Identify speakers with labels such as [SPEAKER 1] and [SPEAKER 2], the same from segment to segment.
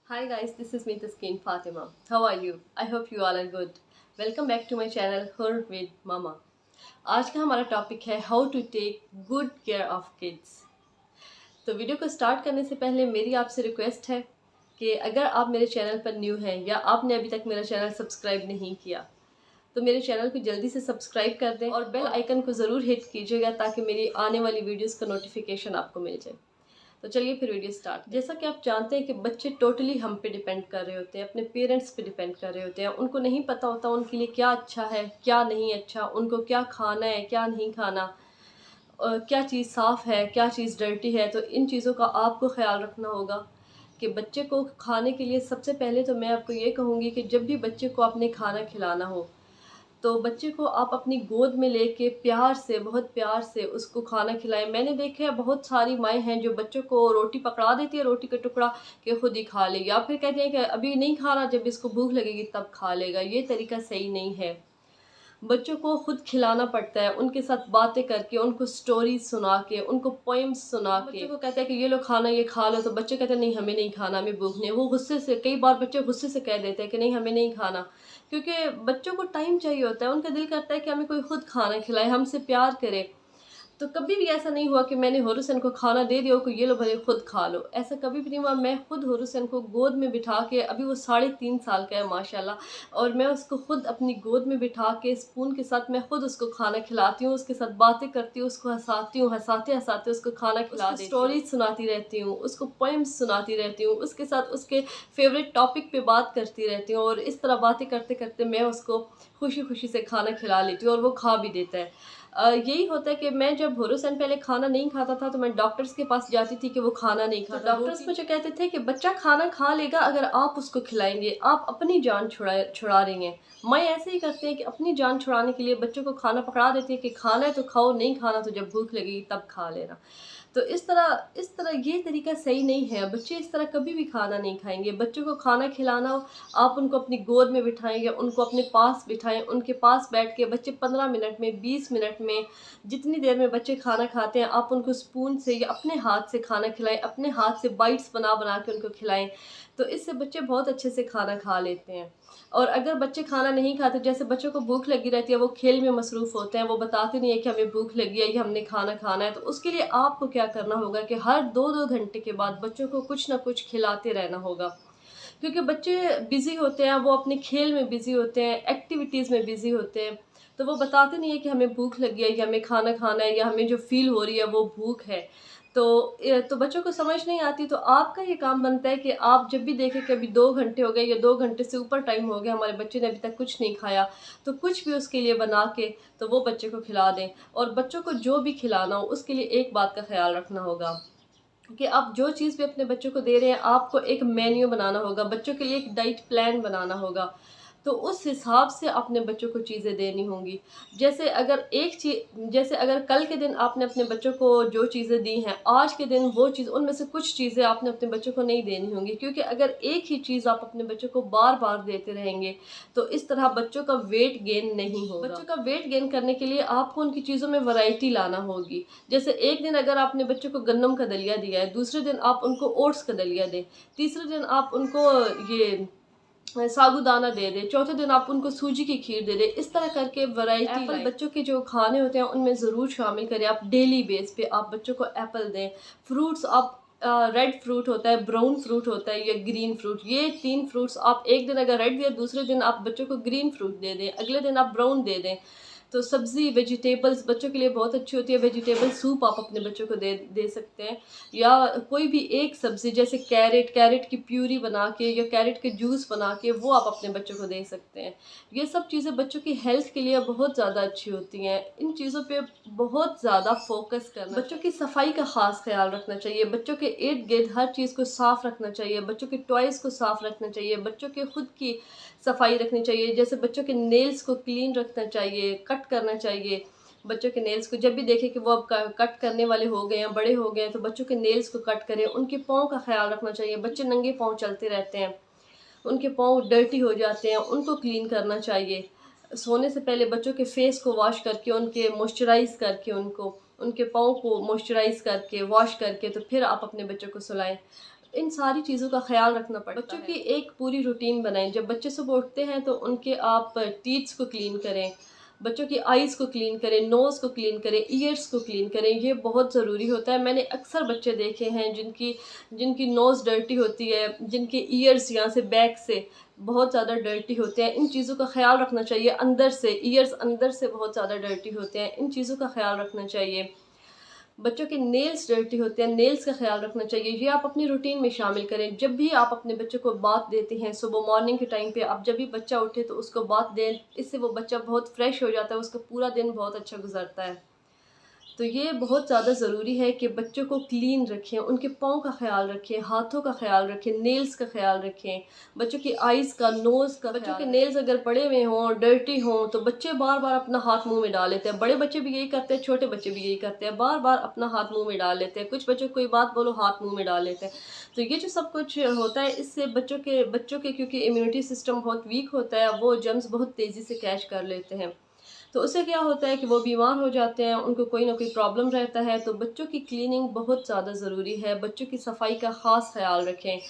[SPEAKER 1] Hi guys, this is me Taskin Fatima. How are you? I hope you all are good. Welcome back to my channel Hur with Mama. आज का हमारा topic है how to take good care of kids. तो video को start करने से पहले मेरी आपसे रिक्वेस्ट है कि अगर आप मेरे चैनल पर न्यू हैं या आपने अभी तक मेरा चैनल सब्सक्राइब नहीं किया तो मेरे चैनल को जल्दी से सब्सक्राइब कर दें और बेल आइकन को ज़रूर हिट कीजिएगा ताकि मेरी आने वाली वीडियोस का नोटिफिकेशन आपको मिल जाए। तो चलिए फिर वीडियो स्टार्ट। जैसा कि आप जानते हैं कि बच्चे टोटली हम पे डिपेंड कर रहे होते हैं, अपने पेरेंट्स पे डिपेंड कर रहे होते हैं। उनको नहीं पता होता उनके लिए क्या अच्छा है क्या नहीं अच्छा, उनको क्या खाना है क्या नहीं खाना, क्या चीज़ साफ़ है क्या चीज़ डर्टी है। तो इन चीज़ों का आपको ख्याल रखना होगा कि बच्चे को खाने के लिए सबसे पहले तो मैं आपको ये कहूँगी कि जब भी बच्चे को आपने खाना खिलाना हो तो बच्चे को आप अपनी गोद में लेके प्यार से, बहुत प्यार से उसको खाना खिलाएं। मैंने देखा है बहुत सारी माएँ हैं जो बच्चों को रोटी पकड़ा देती है, रोटी का टुकड़ा कि खुद ही खा ले, या फिर कहते हैं कि अभी नहीं खाना, जब इसको भूख लगेगी तब खा लेगा। ये तरीका सही नहीं है। बच्चों को खुद खिलाना पड़ता है, उनके साथ बातें करके, उनको स्टोरीज सुना के, उनको पोएम्स सुना के। बच्चों को कहता है कि ये लो खाना, ये खा लो, तो बच्चे कहते हैं नहीं हमें नहीं खाना, हमें भूख नहीं है। वो गुस्से से, कई बार बच्चे गुस्से से कह देते हैं कि नहीं हमें नहीं खाना, क्योंकि बच्चों को टाइम चाहिए होता है। उनका दिल करता है कि हमें कोई खुद खाना खिलाए, हमसे प्यार करे। तो कभी भी ऐसा नहीं हुआ कि मैंने हुसैन को खाना दे दिया को ये लो भले खुद खा लो, ऐसा कभी भी नहीं हुआ। मैं खुद हुसैन को गोद में बिठा के, अभी वो 3.5 साल का है माशाल्लाह, और मैं उसको खुद अपनी गोद में बिठा के स्पून के साथ मैं खुद उसको खाना खिलाती हूँ, उसके साथ बातें करती हूँ, उसको हंसाती हूँ, हंसाते हंसाते उसको खाना खिला देती हूँ, स्टोरीज सुनाती रहती हूँ, उसको पोएम्स सुनाती रहती हूँ, उसके साथ उसके फेवरेट टॉपिक पे बात करती रहती हूँ। और इस तरह बातें करते करते मैं उसको खुशी खुशी से खाना खिला लेती हूँ और वो खा भी देता है। यही होता है कि मैं जब हुसैन पहले खाना नहीं खाता था तो मैं डॉक्टर्स के पास जाती थी कि वो खाना नहीं खाता। तो डॉक्टर्स मुझे कहते थे कि बच्चा खाना खा लेगा अगर आप उसको खिलाएंगे, आप अपनी जान छुड़ा रही हैं। मैं ऐसे ही करते हैं कि अपनी जान छुड़ाने के लिए बच्चों को खाना पकड़ा देते हैं कि खाना है तो खाओ, नहीं खाना तो जब भूख लगेगी तब खा लेना। तो इस तरह ये तरीका सही नहीं है। बच्चे इस तरह कभी भी खाना नहीं खाएंगे। बच्चों को खाना खिलाना हो, आप उनको अपनी गोद में बिठाएं या उनको अपने पास बिठाएं, उनके पास बैठ के बच्चे 15 मिनट में, 20 मिनट में, जितनी देर में बच्चे खाना खाते हैं, आप उनको स्पून से या अपने हाथ से खाना खिलाएं, अपने हाथ से बाइट्स बना बना के उनको खिलाएं। तो इससे बच्चे बहुत अच्छे से खाना खा लेते हैं। और अगर बच्चे खाना नहीं खाते, जैसे बच्चों को भूख लगी रहती है, वो खेल में मसरूफ़ होते हैं, वो बताते नहीं है कि हमें भूख लगी है या हमने खाना खाना है, तो उसके लिए आपको क्या करना होगा कि हर 2-2 घंटे के बाद बच्चों को कुछ ना कुछ खिलाते रहना होगा। क्योंकि बच्चे बिज़ी होते हैं, वो अपने खेल में बिज़ी होते हैं, एक्टिविटीज़ में बिज़ी होते हैं, तो वो बताते नहीं है कि हमें भूख लगी है या हमें खाना खाना है या हमें जो फ़ील हो रही है वो भूख है। तो बच्चों को समझ नहीं आती। तो आपका ये काम बनता है कि आप जब भी देखें कि अभी 2 घंटे हो गए या 2 घंटे से ऊपर टाइम हो गया, हमारे बच्चे ने अभी तक कुछ नहीं खाया, तो कुछ भी उसके लिए बना के तो वो बच्चे को खिला दें। और बच्चों को जो भी खिलाना हो उसके लिए एक बात का ख़्याल रखना होगा कि आप जो चीज़ भी अपने बच्चों को दे रहे हैं, आपको एक मेन्यू बनाना होगा, बच्चों के लिए एक डाइट प्लान बनाना होगा। तो उस हिसाब से अपने बच्चों को चीज़ें देनी होंगी। जैसे अगर कल के दिन आपने अपने बच्चों को जो चीज़ें दी हैं, आज के दिन वो चीज़, उनमें से कुछ चीज़ें आपने अपने बच्चों को नहीं देनी होंगी, क्योंकि अगर एक ही चीज़ आप अपने बच्चों को बार-बार देते रहेंगे, तो इस तरह बच्चों का वेट गेन नहीं होगा। बच्चों का वेट गेन करने के लिए आपको उनकी चीज़ों में वैरायटी लाना होगी। जैसे एक दिन अगर आपने बच्चों को गंदम का दलिया दिया है, दूसरे दिन आप उनको ओट्स का दलिया दें, तीसरे दिन आप उनको ये साबूदाना दे दें, चौथे दिन आप उनको सूजी की खीर दे दें। इस तरह करके वैरायटी एप्पल बच्चों के जो खाने होते हैं उनमें ज़रूर शामिल करें। आप डेली बेस पे आप बच्चों को एप्पल दें। फ्रूट्स आप रेड फ्रूट होता है, ब्राउन फ्रूट होता है या ग्रीन फ्रूट, ये 3 फ्रूट्स आप एक दिन अगर रेड दिया, दूसरे दिन आप बच्चों को ग्रीन फ्रूट दे दें, अगले दिन आप ब्राउन दे दें। तो सब्ज़ी, वेजिटेबल्स बच्चों के लिए बहुत अच्छी होती है। वेजिटेबल सूप आप अपने बच्चों को दे दे सकते हैं, या कोई भी एक सब्ज़ी जैसे कैरेट की प्यूरी बना के या कैरेट के जूस बना के वो आप अपने बच्चों को दे सकते हैं। ये सब चीज़ें बच्चों की हेल्थ के लिए बहुत ज़्यादा अच्छी होती हैं। इन चीज़ों पे बहुत ज़्यादा फोकस करना, बच्चों की सफाई का ख़ास ख्याल रखना चाहिए, बच्चों के इर्द गिर्द हर चीज़ को साफ़ रखना चाहिए, बच्चों के टॉयज़ को साफ़ रखना चाहिए, बच्चों के खुद की सफाई रखनी चाहिए। जैसे बच्चों के नेल्स को क्लीन रखना चाहिए, कट करना चाहिए। बच्चों के नेल्स को जब भी देखें कि वो अब कट करने वाले हो गए हैं, बड़े हो गए हैं, तो बच्चों के नेल्स को कट करें। उनके पाँव का ख्याल रखना चाहिए। बच्चे नंगे पाँव चलते रहते हैं, उनके पाँव डर्टी हो जाते हैं, उनको क्लीन करना चाहिए। सोने से पहले बच्चों के फेस को वॉश करके, उनके मॉइस्चराइज़ करके, उनके पाँव को मॉइस्चराइज़ करके, वॉश करके, तो फिर आप अपने बच्चों को सुलाएं। इन सारी चीज़ों का ख्याल रखना पड़ता है। बच्चों की एक पूरी रूटीन बनाएं। जब बच्चे सुबह उठते हैं तो उनके आप टीथ्स को क्लीन करें, बच्चों की आइज़ को क्लीन करें, नोज़ को क्लीन करें, ईयर्स को क्लीन करें। ये बहुत ज़रूरी होता है। मैंने अक्सर बच्चे देखे हैं जिनकी जिनकी नोज़ डर्टी होती है, जिनके ईयर्स यहाँ से बैक से बहुत ज़्यादा डर्टी होते हैं। इन चीज़ों का ख्याल रखना चाहिए। अंदर से ईयर्स अंदर से बहुत ज़्यादा डर्टी होते हैं, इन चीज़ों का ख्याल रखना चाहिए। बच्चों के नेल्स डर्टी होते हैं, नेल्स का ख्याल रखना चाहिए। ये आप अपनी रूटीन में शामिल करें। जब भी आप अपने बच्चे को बात देते हैं सुबह मॉर्निंग के टाइम पे, आप जब भी बच्चा उठे तो उसको बात दें। इससे वो बच्चा बहुत फ्रेश हो जाता है, उसका पूरा दिन बहुत अच्छा गुजरता है। तो ये बहुत ज़्यादा ज़रूरी है कि बच्चों को क्लीन रखें, उनके पाँव का ख्याल रखें, हाथों का ख्याल रखें, नेल्स का ख्याल रखें, बच्चों की आइज़ का, नोज़ का। बच्चों के नेल्स अगर पड़े हुए हों, डर्टी हों, तो बच्चे बार बार अपना हाथ मुंह में डाल लेते हैं। बड़े बच्चे भी यही करते हैं, छोटे बच्चे भी यही करते हैं, बार बार अपना हाथ मुंह में डाल लेते हैं। कुछ बच्चों को कोई बात बोलो, हाथ मुंह में डाल लेते हैं। तो ये जो सब कुछ होता है, इससे बच्चों के क्योंकि इम्यूनिटी सिस्टम बहुत वीक होता है, वो जर्म्स बहुत तेज़ी से कैच कर लेते हैं। तो उससे क्या होता है कि वो बीमार हो जाते हैं, उनको कोई ना कोई प्रॉब्लम रहता है। तो बच्चों की क्लीनिंग बहुत ज़्यादा ज़रूरी है, बच्चों की सफाई का ख़ास ख्याल रखें।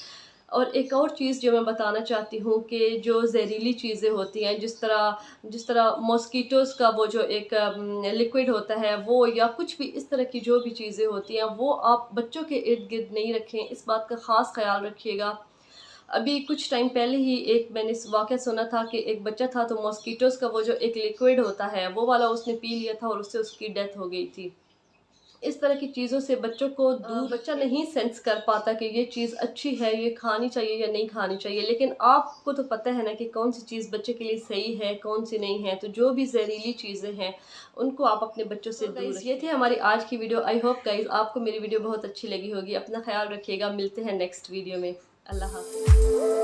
[SPEAKER 1] और एक और चीज़ जो मैं बताना चाहती हूँ कि जो जहरीली चीज़ें होती हैं, जिस तरह मॉस्किटोज़ का वो जो एक लिक्विड होता है, वो या कुछ भी इस तरह की जो भी चीज़ें होती हैं, वो आप बच्चों के इर्द गिर्द नहीं रखें। इस बात का ख़ास ख्याल रखिएगा। अभी कुछ टाइम पहले ही एक मैंने वाक़या सुना था कि एक बच्चा था, तो मॉस्किटोज़ का वो जो एक लिक्विड होता है वो वाला उसने पी लिया था और उससे उसकी डेथ हो गई थी। इस तरह की चीज़ों से बच्चों को दूर बच्चा नहीं सेंस कर पाता कि ये चीज़ अच्छी है, ये खानी चाहिए या नहीं खानी चाहिए। लेकिन आपको तो पता है ना कि कौन सी चीज़ बच्चे के लिए सही है, कौन सी नहीं है। तो जो भी जहरीली चीज़ें हैं, उनको आप अपने बच्चों से दूर रखिए। ये थी हमारी आज की वीडियो। आई होप गाइज़ आपको मेरी वीडियो बहुत अच्छी लगी होगी। अपना ख्याल रखिएगा। मिलते हैं नेक्स्ट वीडियो में। अल्लाह हाफ़िज़।